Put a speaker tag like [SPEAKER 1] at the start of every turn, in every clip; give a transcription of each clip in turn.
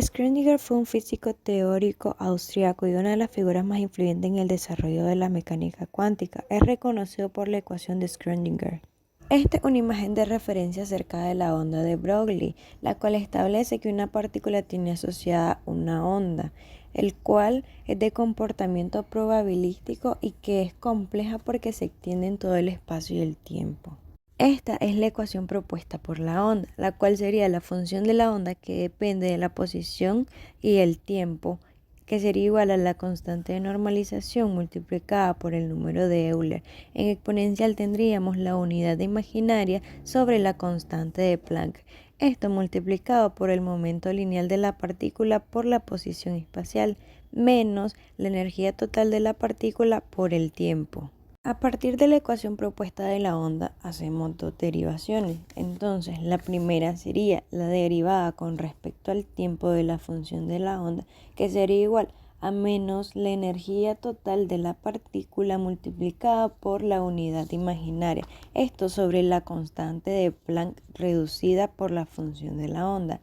[SPEAKER 1] Schrödinger fue un físico teórico austriaco y una de las figuras más influyentes en el desarrollo de la mecánica cuántica. Es reconocido por la ecuación de Schrödinger. Esta es una imagen de referencia acerca de la onda de Broglie, la cual establece que una partícula tiene asociada una onda, el cual es de comportamiento probabilístico y que es compleja porque se extiende en todo el espacio y el tiempo. Esta es la ecuación propuesta por la onda, la cual sería la función de la onda que depende de la posición y el tiempo, que sería igual a la constante de normalización multiplicada por el número de Euler. En exponencial tendríamos la unidad imaginaria sobre la constante de Planck. Esto multiplicado por el momento lineal de la partícula por la posición espacial, menos la energía total de la partícula por el tiempo. A partir de la ecuación propuesta de la onda, hacemos dos derivaciones. Entonces, la primera sería la derivada con respecto al tiempo de la función de la onda, que sería igual a menos la energía total de la partícula multiplicada por la unidad imaginaria. Esto sobre la constante de Planck reducida por la función de la onda.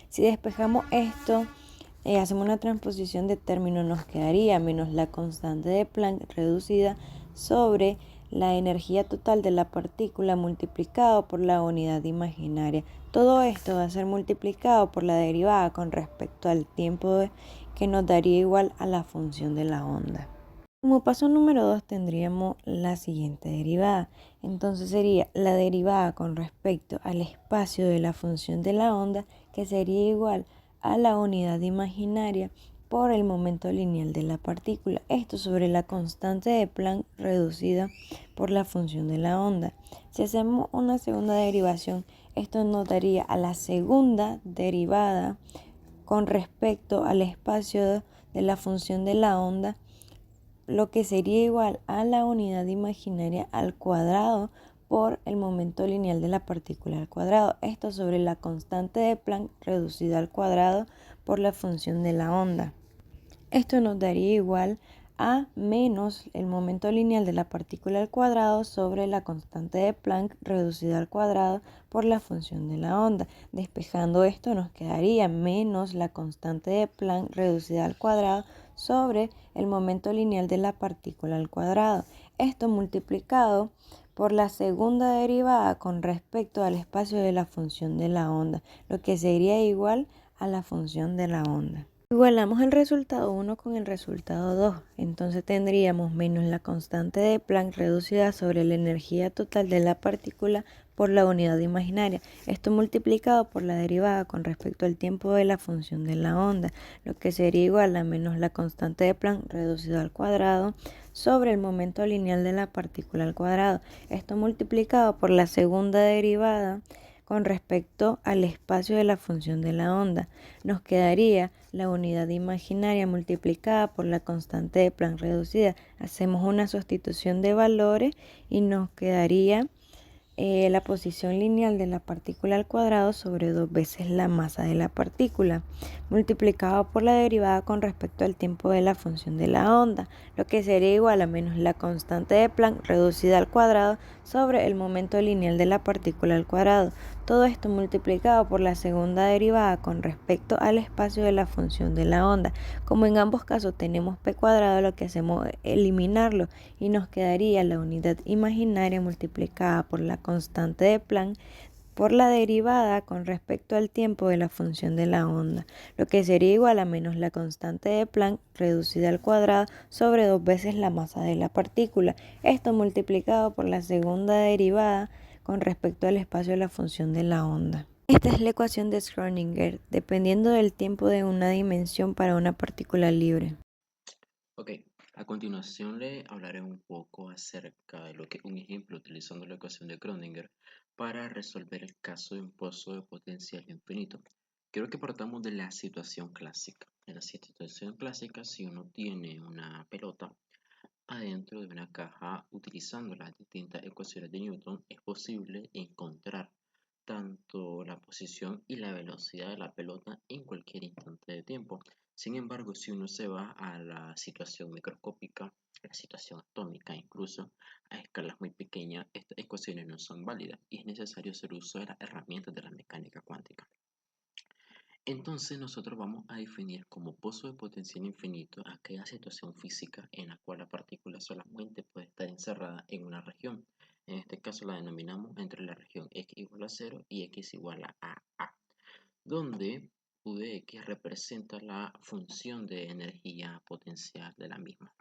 [SPEAKER 1] Si despejamos esto, hacemos una transposición de término, nos quedaría menos la constante de Planck reducida sobre la energía total de la partícula multiplicado por la unidad imaginaria. Todo esto va a ser multiplicado por la derivada con respecto al tiempo que nos daría igual a la función de la onda. Como paso número 2 tendríamos la siguiente derivada. Entonces sería la derivada con respecto al espacio de la función de la onda, que sería igual a la unidad imaginaria por el momento lineal de la partícula. Esto sobre la constante de Planck reducida por la función de la onda. Si hacemos una segunda derivación, esto nos daría a la segunda derivada con respecto al espacio de la función de la onda, lo que sería igual a la unidad imaginaria al cuadrado por el momento lineal de la partícula al cuadrado. Esto sobre la constante de Planck reducida al cuadrado por la función de la onda. Esto nos daría igual a menos el momento lineal de la partícula al cuadrado sobre la constante de Planck reducida al cuadrado por la función de la onda. Despejando esto nos quedaría menos la constante de Planck reducida al cuadrado sobre el momento lineal de la partícula al cuadrado. Esto multiplicado por la segunda derivada con respecto al espacio de la función de la onda, lo que sería igual a la función de la onda. Igualamos el resultado 1 con el resultado 2, entonces tendríamos menos la constante de Planck reducida sobre la energía total de la partícula por la unidad imaginaria. Esto multiplicado por la derivada con respecto al tiempo de la función de la onda, lo que sería igual a menos la constante de Planck reducida al cuadrado sobre el momento lineal de la partícula al cuadrado. Esto multiplicado por la segunda derivada con respecto al espacio de la función de la onda. Nos quedaría la unidad imaginaria multiplicada por la constante de Planck reducida. Hacemos una sustitución de valores y nos quedaría la posición lineal de la partícula al cuadrado sobre 2 veces la masa de la partícula, multiplicado por la derivada con respecto al tiempo de la función de la onda, lo que sería igual a menos la constante de Planck reducida al cuadrado sobre el momento lineal de la partícula al cuadrado. Todo esto multiplicado por la segunda derivada con respecto al espacio de la función de la onda. Como en ambos casos tenemos p cuadrado, lo que hacemos es eliminarlo y nos quedaría la unidad imaginaria multiplicada por la constante de Planck por la derivada con respecto al tiempo de la función de la onda, lo que sería igual a menos la constante de Planck reducida al cuadrado sobre 2 veces la masa de la partícula. Esto multiplicado por la segunda derivada con respecto al espacio de la función de la onda. Esta es la ecuación de Schrödinger, dependiendo del tiempo de una dimensión para una partícula libre.
[SPEAKER 2] Ok, a continuación le hablaré un poco acerca de lo que es un ejemplo utilizando la ecuación de Schrödinger para resolver el caso de un pozo de potencial infinito. Quiero que partamos de la situación clásica. En la situación clásica, si uno tiene una pelota adentro de una caja utilizando las distintas ecuaciones de Newton, es posible encontrar tanto la posición y la velocidad de la pelota en cualquier instante de tiempo. Sin embargo, si uno se va a la situación microscópica, la situación atómica incluso, a escalas muy pequeñas, estas ecuaciones no son válidas y es necesario hacer uso de las herramientas de la mecánica cuántica. Entonces nosotros vamos a definir como pozo de potencial infinito aquella situación física en la cual la partícula solamente puede estar encerrada en una región. En este caso la denominamos entre la región x igual a 0 y x igual a, donde U de x representa la función de energía potencial de la misma.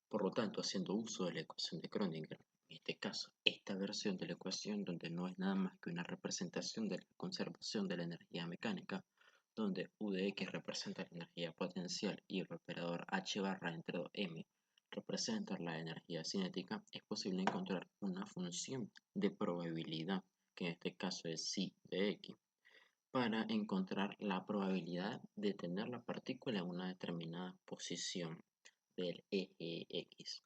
[SPEAKER 2] Por lo tanto, haciendo uso de la ecuación de Schrödinger, en este caso, esta versión de la ecuación donde no es nada más que una representación de la conservación de la energía mecánica, donde U de x representa la energía potencial y el operador h barra entre 2m representa la energía cinética, es posible encontrar una función de probabilidad, que en este caso es psi de x, para encontrar la probabilidad de tener la partícula en una determinada posición del eje X.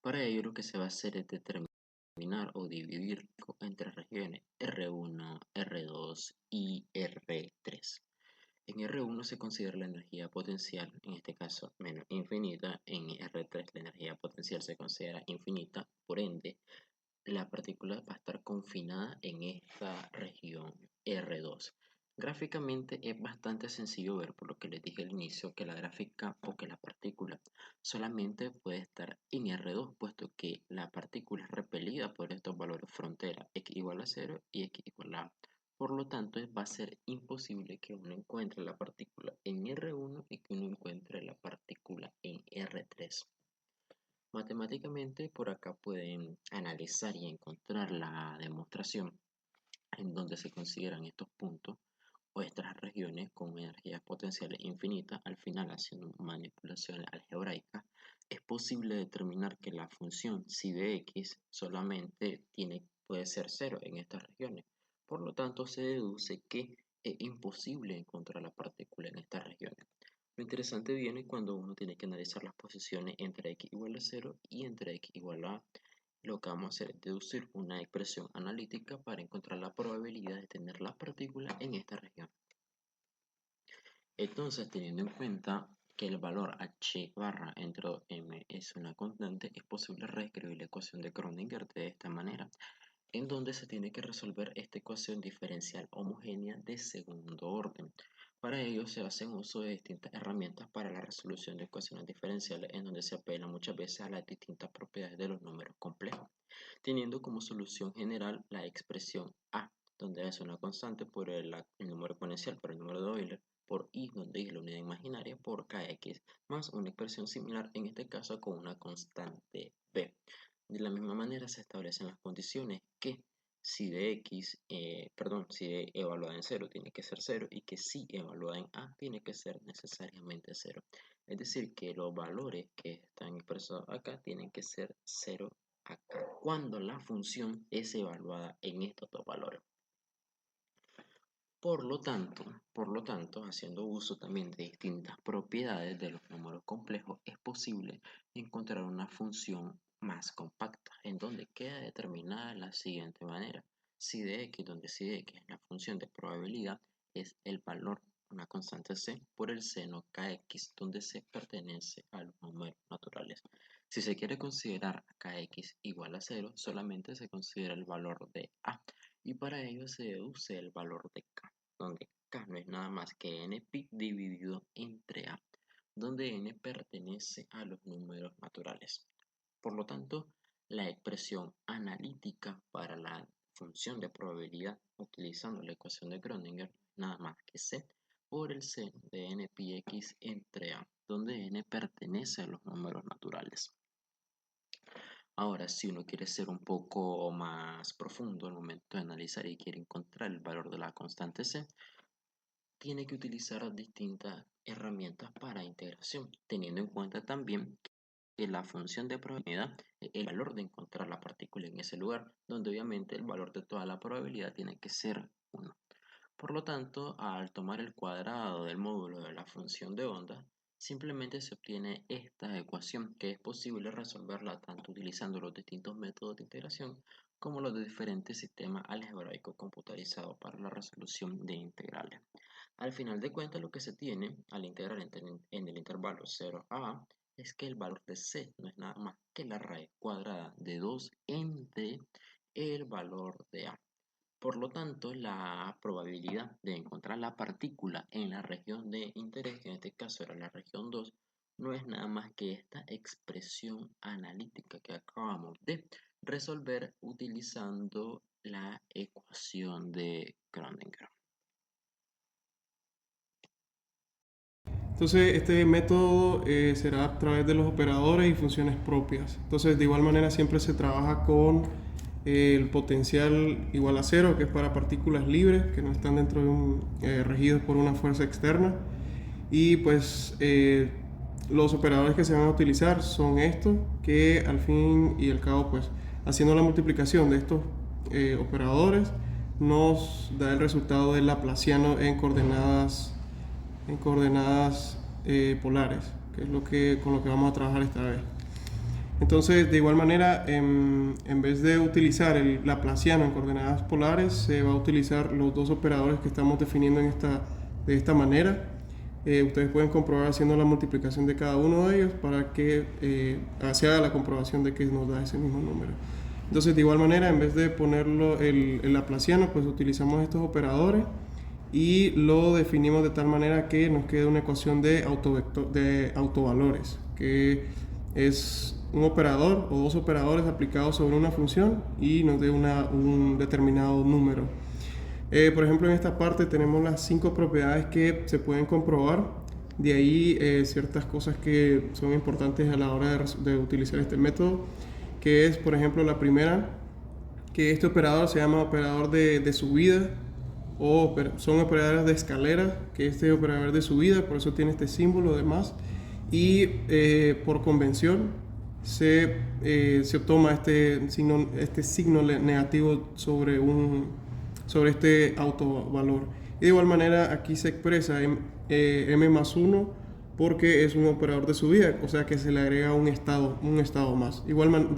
[SPEAKER 2] Para ello lo que se va a hacer es determinar o dividir entre regiones R1, R2 y R3. En R1 se considera la energía potencial, en este caso menos infinita, en R3 la energía potencial se considera infinita, por ende la partícula va a estar confinada en esta región R2. Gráficamente es bastante sencillo ver, por lo que les dije al inicio, que la gráfica o que la partícula solamente puede estar en R2, puesto que la partícula es repelida por estos valores frontera, x igual a 0 y x igual a A. Por lo tanto, va a ser imposible que uno encuentre la partícula en R1 y que uno encuentre la partícula en R3. Matemáticamente, por acá pueden analizar y encontrar la demostración en donde se consideran estos puntos o estas regiones con energías potenciales infinitas. Al final, haciendo manipulaciones algebraicas, es posible determinar que la función psi de x solamente puede ser cero en estas regiones. Por lo tanto, se deduce que es imposible encontrar la partícula en estas regiones. Lo interesante viene cuando uno tiene que analizar las posiciones entre x igual a 0 y entre x igual a A. Lo que vamos a hacer es deducir una expresión analítica para encontrar la probabilidad de tener la partícula en esta región. Entonces, teniendo en cuenta que el valor h barra entre 2m es una constante, es posible reescribir la ecuación de Schrödinger de esta manera, en donde se tiene que resolver esta ecuación diferencial homogénea de segundo orden. Para ello se hacen uso de distintas herramientas para la resolución de ecuaciones diferenciales, en donde se apela muchas veces a las distintas propiedades de los números complejos, teniendo como solución general la expresión A, donde es una constante por el número exponencial por el número de Euler, por I, donde I es la unidad imaginaria, por kx, más una expresión similar, en este caso con una constante B. De la misma manera se establecen las condiciones que si de x, si de evaluada en 0 tiene que ser 0 y que si evaluada en a tiene que ser necesariamente 0. Es decir, que los valores que están expresados acá tienen que ser 0 acá, cuando la función es evaluada en estos dos valores. Por lo tanto, haciendo uso también de distintas propiedades de los números complejos, es posible encontrar una función más compacta, en donde queda determinada de la siguiente manera. Psi de x, donde psi de x es la función de probabilidad, es el valor, una constante c, por el seno kx, donde c pertenece a los números naturales. Si se quiere considerar kx igual a 0, solamente se considera el valor de a, y para ello se deduce el valor de k, donde k no es nada más que nπ dividido entre a, donde n pertenece a los números naturales. Por lo tanto, la expresión analítica para la función de probabilidad utilizando la ecuación de Schrödinger nada más que c por el seno de nπx entre a, donde n pertenece a los números naturales. Ahora, si uno quiere ser un poco más profundo al momento de analizar y quiere encontrar el valor de la constante c, tiene que utilizar distintas herramientas para integración, teniendo en cuenta también que la función de probabilidad es el valor de encontrar la partícula en ese lugar, donde obviamente el valor de toda la probabilidad tiene que ser 1. Por lo tanto, al tomar el cuadrado del módulo de la función de onda, simplemente se obtiene esta ecuación, que es posible resolverla tanto utilizando los distintos métodos de integración como los de diferentes sistemas algebraicos computarizados para la resolución de integrales. Al final de cuentas, lo que se tiene al integrar en el intervalo 0 a a es que el valor de c no es nada más que la raíz cuadrada de 2 entre el valor de a. Por lo tanto, la probabilidad de encontrar la partícula en la región de interés, que en este caso era la región 2, no es nada más que esta expresión analítica que acabamos de resolver utilizando la ecuación de Schrödinger.
[SPEAKER 3] Entonces, este método será a través de los operadores y funciones propias. Entonces, de igual manera, siempre se trabaja con el potencial igual a cero, que es para partículas libres, que no están dentro de regidos por una fuerza externa. Y pues los operadores que se van a utilizar son estos, que al fin y al cabo, pues haciendo la multiplicación de estos operadores, nos da el resultado del laplaciano en coordenadas polares, que es con lo que vamos a trabajar esta vez. Entonces, de igual manera, en vez de utilizar el laplaciano en coordenadas polares, se va a utilizar los dos operadores que estamos definiendo de esta manera. Ustedes pueden comprobar haciendo la multiplicación de cada uno de ellos para que se haga la comprobación de que nos da ese mismo número. Entonces, de igual manera, en vez de ponerlo el laplaciano, pues utilizamos estos operadores y lo definimos de tal manera que nos quede una ecuación de autovalores, que es un operador o dos operadores aplicados sobre una función y nos dé un determinado número. Por ejemplo, en esta parte tenemos las 5 propiedades que se pueden comprobar. De ahí ciertas cosas que son importantes a la hora de utilizar este método, que es, por ejemplo, la primera, que este operador se llama operador de subida, o son operadores de escalera, que este operador de subida, por eso tiene este símbolo de más, y por convención se toma este signo negativo sobre este autovalor. Y de igual manera aquí se expresa m más 1 porque es un operador de subida, o sea que se le agrega un estado más. De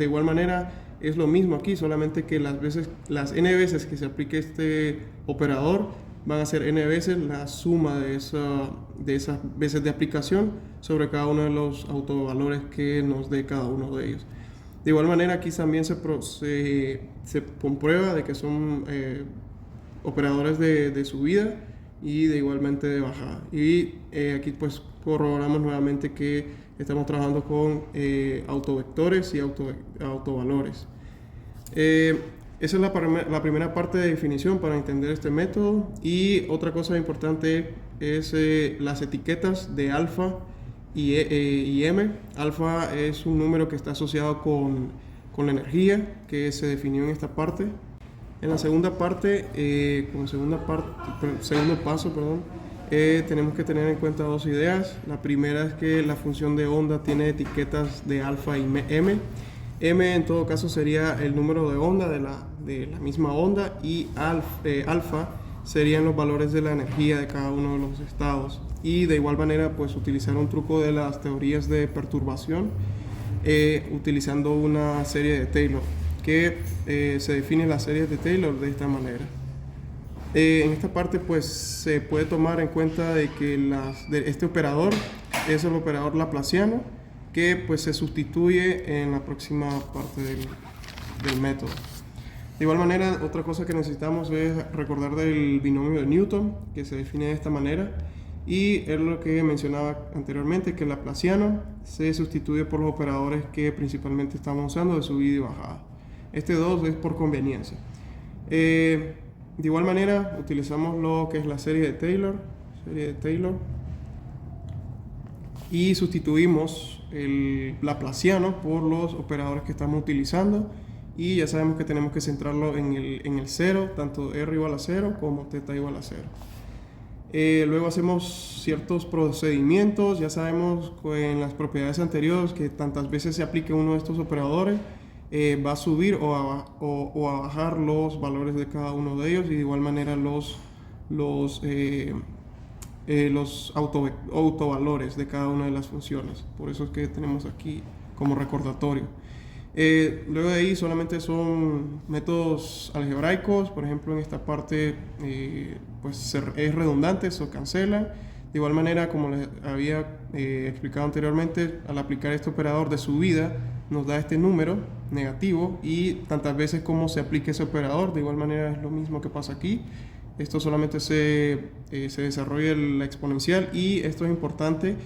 [SPEAKER 3] igual manera es lo mismo aquí, solamente que las n veces que se aplique este operador van a ser n veces la suma de esas veces de aplicación sobre cada uno de los autovalores que nos dé cada uno de ellos. De igual manera aquí también se comprueba de que son operadores de subida y de igualmente de bajada. Y aquí pues corroboramos nuevamente que estamos trabajando con autovectores y autovalores. Esa es la primera parte de definición para entender este método. Y otra cosa importante es las etiquetas de alfa y m. Alfa es un número que está asociado con la energía que se definió en esta parte. En la segunda parte, segundo paso, tenemos que tener en cuenta dos ideas. La primera es que la función de onda tiene etiquetas de alfa y m. M en todo caso sería el número de onda de la misma onda, y alfa serían los valores de la energía de cada uno de los estados. Y de igual manera pues utilizar un truco de las teorías de perturbación utilizando una serie de Taylor, que se define las series de Taylor de esta manera. En esta parte pues se puede tomar en cuenta de que este operador es el operador laplaciano, que pues se sustituye en la próxima parte del método. De igual manera, otra cosa que necesitamos es recordar del binomio de Newton, que se define de esta manera, y es lo que mencionaba anteriormente, que el laplaciano se sustituye por los operadores que principalmente estamos usando de subida y bajada. Este 2 es por conveniencia. De igual manera, utilizamos lo que es la serie de Taylor, y sustituimos el laplaciano por los operadores que estamos utilizando, y ya sabemos que tenemos que centrarlo en el cero, tanto r igual a 0 como θ igual a 0. Luego hacemos ciertos procedimientos. Ya sabemos en las propiedades anteriores que tantas veces se aplique uno de estos operadores va a subir o a bajar los valores de cada uno de ellos, y de igual manera los autovalores de cada una de las funciones. Por eso es que tenemos aquí como recordatorio. Luego de ahí solamente son métodos algebraicos. Por ejemplo, en esta parte pues es redundante, eso cancela. De igual manera, como les había explicado anteriormente, al aplicar este operador de subida nos da este número negativo, y tantas veces como se aplique ese operador, de igual manera es lo mismo que pasa aquí. Esto solamente se desarrolla la exponencial, y esto es importante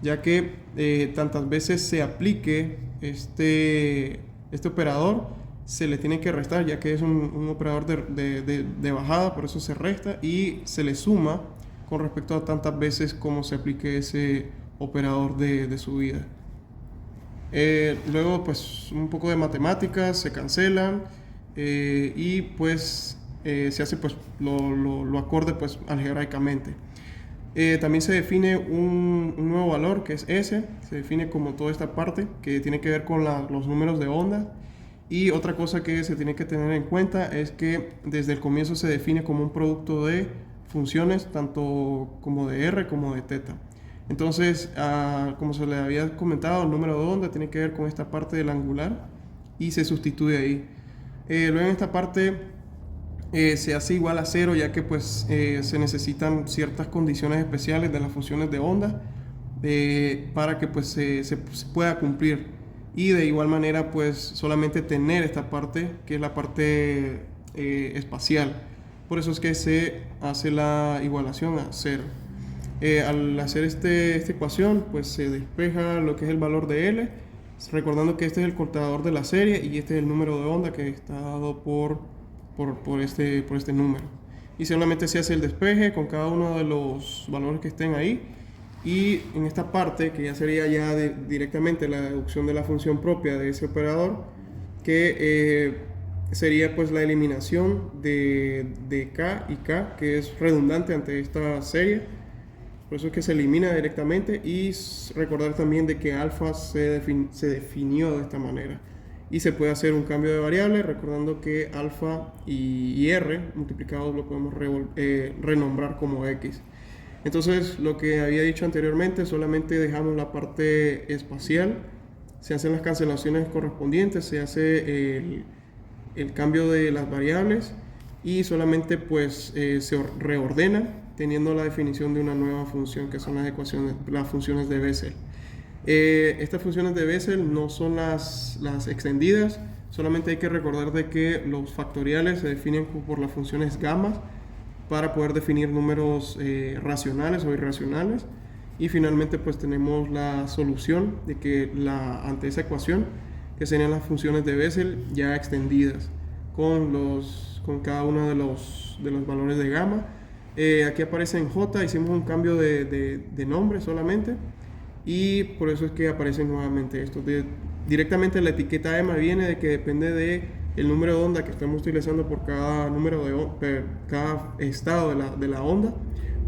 [SPEAKER 3] ya que tantas veces se aplique este operador, se le tiene que restar, ya que es un operador de bajada, por eso se resta y se le suma con respecto a tantas veces como se aplique ese operador de subida. Luego pues un poco de matemáticas, se cancelan y pues se hace pues lo acorde pues algebraicamente. También se define un nuevo valor que es S, se define como toda esta parte que tiene que ver con los números de onda. Y otra cosa que se tiene que tener en cuenta es que desde el comienzo se define como un producto de funciones, tanto como de R como de teta. Entonces, como se le había comentado, el número de onda tiene que ver con esta parte del angular y se sustituye ahí. Luego en esta parte se hace igual a 0, ya que pues se necesitan ciertas condiciones especiales de las funciones de onda para que pues se pueda cumplir. Y de igual manera pues solamente tener esta parte, que es la parte espacial. Por eso es que se hace la igualación a 0. Al hacer esta ecuación pues se despeja lo que es el valor de L, recordando que este es el cortador de la serie y este es el número de onda que está dado por este número. Y solamente se hace el despeje con cada uno de los valores que estén ahí. Y en esta parte, que ya sería ya directamente la deducción de la función propia de ese operador, que sería pues la eliminación de K y K, que es redundante ante esta serie. Por eso es que se elimina directamente. Y recordar también de que alfa se definió de esta manera. Y se puede hacer un cambio de variable, recordando que alfa y R multiplicados lo podemos renombrar como X. Entonces, lo que había dicho anteriormente, solamente dejamos la parte espacial, se hacen las cancelaciones correspondientes, se hace el cambio de las variables y solamente pues se reordena teniendo la definición de una nueva función, que son las funciones de Bessel. Estas funciones de Bessel no son las extendidas, solamente hay que recordar de que los factoriales se definen por las funciones gamma para poder definir números racionales o irracionales. Y finalmente pues tenemos la solución de que ante esa ecuación, que serían las funciones de Bessel ya extendidas con cada uno de los valores de gamma. Aquí aparece en J, hicimos un cambio de nombre solamente, y por eso es que aparece nuevamente esto. Directamente la etiqueta EMA viene de que depende de el número de onda que estamos utilizando por cada cada estado de la onda.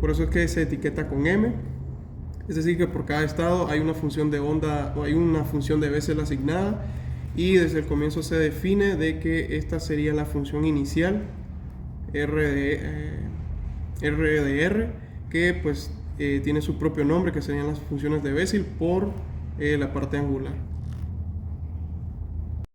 [SPEAKER 3] Por eso es que se etiqueta con M. Es decir, que por cada estado hay una función de onda o hay una función de Bessel asignada, y desde el comienzo se define de que esta sería la función inicial R de R, que pues tiene su propio nombre, que serían las funciones de Bessel por la parte angular.